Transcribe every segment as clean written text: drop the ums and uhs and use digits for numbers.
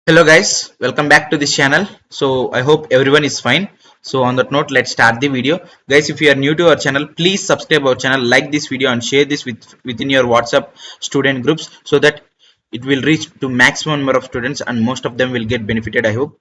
Hello guys, welcome back to this channel. So I hope everyone is fine. So on that note, let's start the video. Guys, if you are new to our channel, please subscribe our channel, like this video and share this within your WhatsApp student groups so that it will reach to maximum number of students and most of them will get benefited, I hope.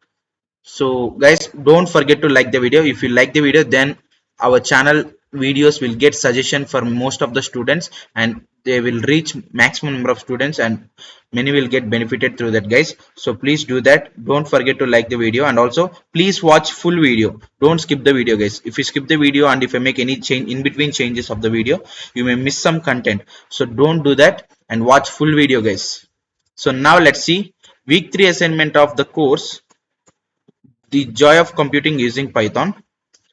So guys, don't forget to like the video. If you like the video, then our channel videos will get suggestion for most of the students and they will reach maximum number of students and many will get benefited through that, guys. So please do that. Don't forget to like the video and also please watch full video. Don't skip the video, guys. If you skip the video and if I make any change in between changes of the video, you may miss some content. So don't do that and watch full video, guys. So now let's see week 3 assignment of the course, the joy of computing using Python.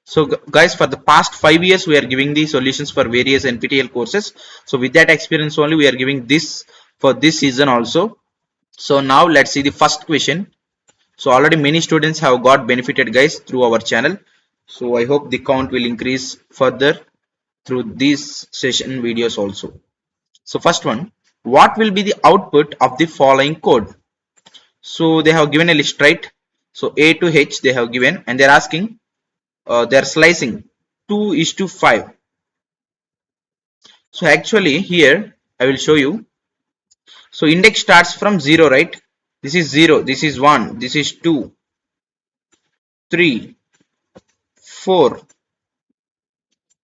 So guys, for the past 5 years we are giving the solutions for various NPTEL courses. So with that experience only we are giving this for this season also. So now let's see the first question. So already many students have got benefited, guys, through our channel. So I hope the count will increase further through these session videos also. So first one, what will be the output of the following code? So they have given a list, right? So A to H they have given and they're asking they're slicing 2:5. So actually here I will show you. So index starts from 0, right? This is 0, this is 1, this is 2, 3, 4,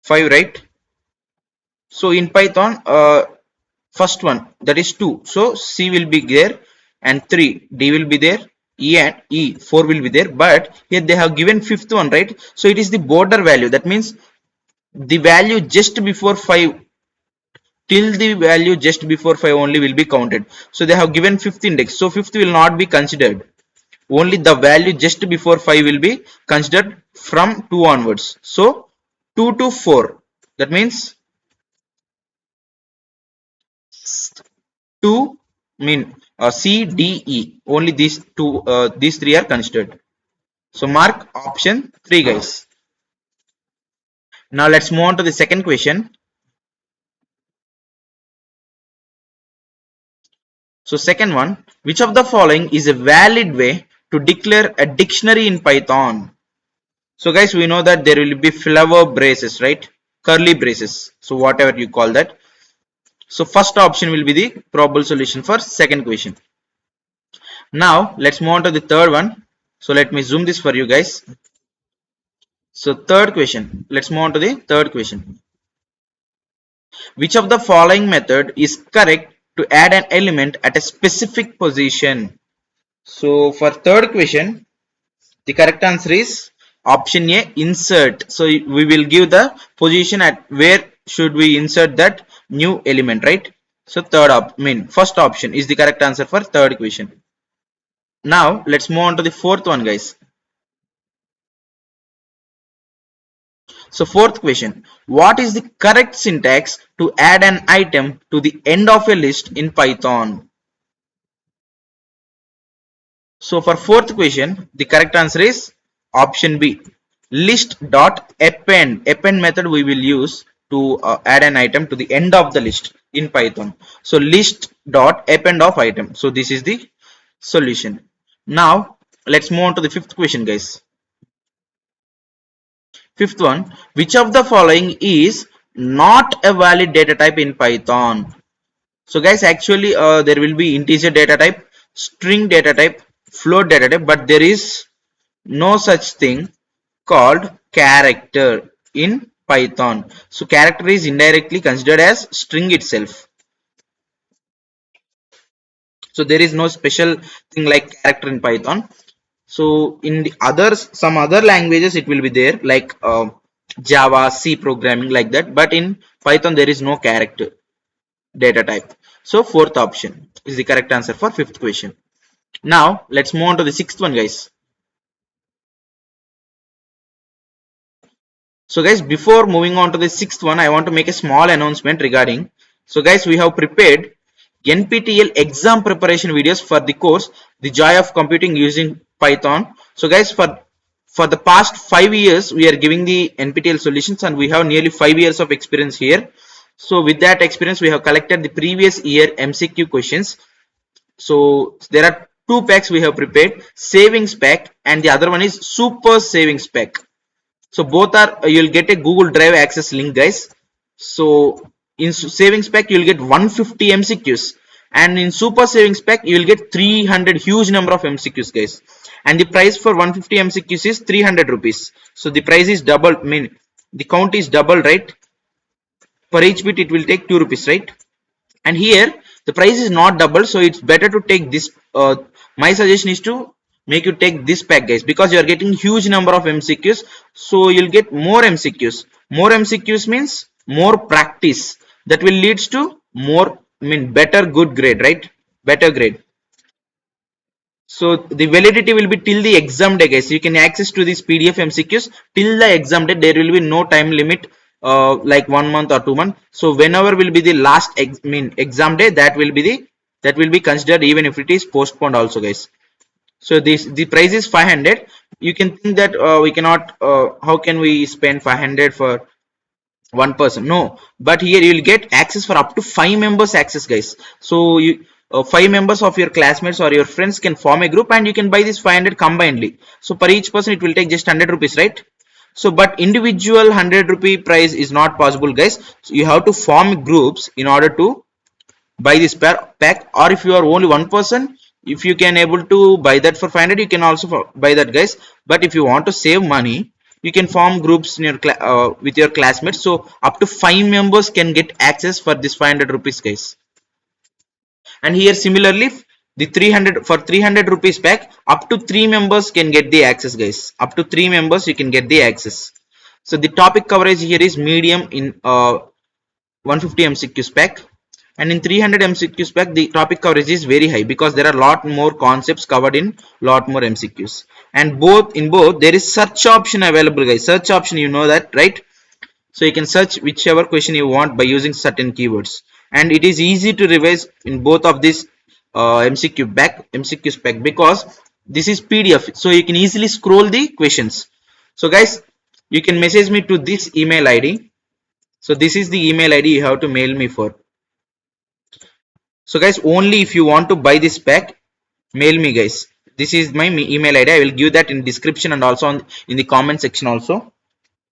5, right? So in Python, first one, that is 2, so C will be there and 3, D will be there, E and E 4 will be there, but here they have given fifth one, right? So it is the border value, that means the value just before 5 till the value just before 5 only will be counted. So they have given fifth index, so fifth will not be considered, only the value just before 5 will be considered from 2 onwards. So 2 to 4, that means 2 mean C, D, E, only these three are considered. So mark option 3, guys. Now let's move on to the second question. So second one, which of the following is a valid way to declare a dictionary in Python? So guys, we know that there will be flower braces, right? Curly braces. So whatever you call that. So first option will be the probable solution for second question. Now let's move on to the third one. So let me zoom this for you guys. So third question. Let's move on to the third question. Which of the following method is correct to add an element at a specific position? So for third question, the correct answer is option A, insert. So we will give the position at where should we insert that new element, right? So first option is the correct answer for third question. Now let's move on to the fourth one, guys. So fourth question, what is the correct syntax to add an item to the end of a list in Python? So for fourth question, the correct answer is option B, list.append. Append method we will use to add an item to the end of the list in Python. So list.append of item. So this is the solution. Now let's move on to the fifth question, guys. Fifth one, which of the following is not a valid data type in Python? So guys, actually there will be integer data type, string data type, float data type, but there is no such thing called character in Python. So character is indirectly considered as string itself. So there is no special thing like character in Python. So in the others, some other languages it will be there like Java, C programming like that, but in Python there is no character data type. So fourth option is the correct answer for fifth question. Now let's move on to the sixth one, guys. So guys, before moving on to the sixth one, I want to make a small announcement regarding. So guys, we have prepared NPTEL exam preparation videos for the course The Joy of Computing Using Python. So guys, for the past 5 years we are giving the NPTEL solutions and we have nearly 5 years of experience here. So with that experience we have collected the previous year MCQ questions. So there are two packs we have prepared, savings pack and the other one is super savings pack. So both are you'll get a Google Drive access link, guys. So in savings pack you'll get 150 MCQs, and in super savings pack you'll get 300 huge number of MCQs, guys. And the price for 150 MCQs is 300 rupees. So the price is double. I mean the count is double, right? Per each bit it will take 2 rupees, right? And here the price is not double, so it's better to take this. My suggestion is to make you take this pack, guys, because you are getting huge number of MCQs, so you'll get more MCQs. More MCQs means more practice, that will leads to more, I mean better good grade, right? Better grade. So the validity will be till the exam day, guys. You can access to this PDF MCQs till the exam day. There will be no time limit, like 1 month or 2 months. So whenever will be the last exam day, that will be considered, even if it is postponed also, guys. So the price is 500. You can think that we cannot, how can we spend 500 for one person? No, but here you will get access for up to 5 members access, guys. So you 5 members of your classmates or your friends can form a group and you can buy this 500 combinedly. So per each person it will take just 100 rupees, right? So but individual 100 rupee price is not possible, guys. So you have to form groups in order to buy this pack, or if you are only one person, if you can able to buy that for 500, you can also buy that, guys. But if you want to save money, you can form groups in your with your classmates, so up to 5 members can get access for this 500 rupees, guys. And here similarly, the 300 for 300 rupees pack, up to 3 members can get the access, guys. Up to 3 members you can get the access. So the topic coverage here is medium in 150 MCQs pack, and in 300 MCQs pack the topic coverage is very high because there are lot more concepts covered in lot more MCQs. And both there is search option available, guys. Search option, you know that, right? So you can search whichever question you want by using certain keywords, and it is easy to revise in both of these MCQs pack, because this is PDF, so you can easily scroll the questions. So guys, you can message me to this email ID. So this is the email ID you have to mail me for. So guys, only if you want to buy this pack, mail me, guys. This is my email ID. I will give that in description and also in the comment section also.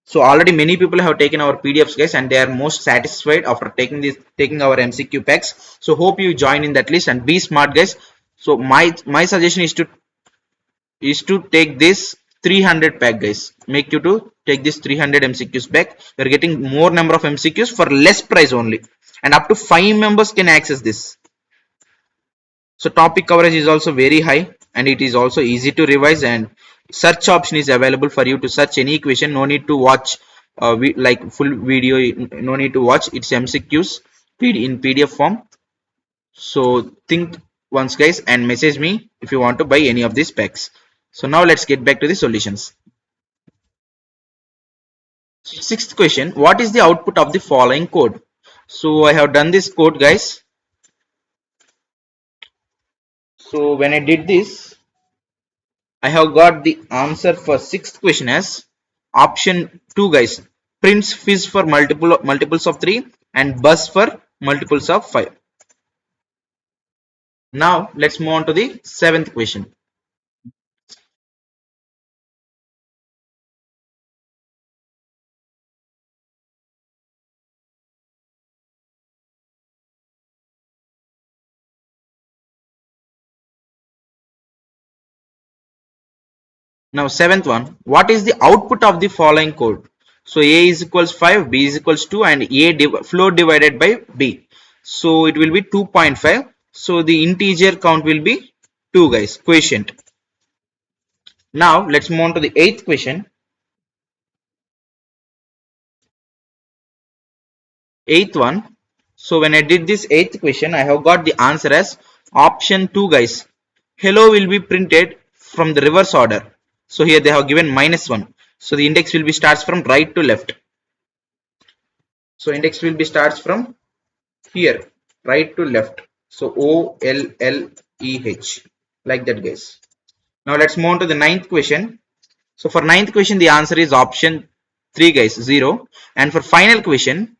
So already many people have taken our PDFs, guys, and they are most satisfied after taking our MCQ packs. So hope you join in that list and be smart, guys. So my suggestion is to take this 300 pack, guys. Make you to take this 300 MCQs pack. You're getting more number of MCQs for less price only, and up to 5 members can access this. So topic coverage is also very high, and it is also easy to revise, and search option is available for you to search any question. No need to watch like full video, no need to watch. It's MCQs in PDF form. So think once, guys, and message me if you want to buy any of these packs. So now let's get back to the solutions. Sixth question, what is the output of the following code? So I have done this code, guys. So when I did this, I have got the answer for sixth question as option 2, guys. Prints fizz for multiples of 3 and buzz for multiples of 5. Now let's move on to the seventh question. Now seventh one, what is the output of the following code? So A is equals 5, B is equals 2, and floor divided by B. So it will be 2.5. So the integer count will be 2, guys, quotient. Now let's move on to the eighth question. Eighth one. So when I did this eighth question, I have got the answer as option 2, guys. Hello will be printed from the reverse order. So here they have given -1. So the index will be starts from right to left. So index will be starts from here, right to left. So OLLEH, like that, guys. Now let's move on to the ninth question. So for ninth question, the answer is option 3, guys, 0. And for final question,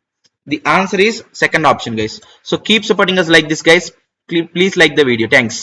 the answer is second option, guys. So keep supporting us like this, guys. Please like the video. Thanks.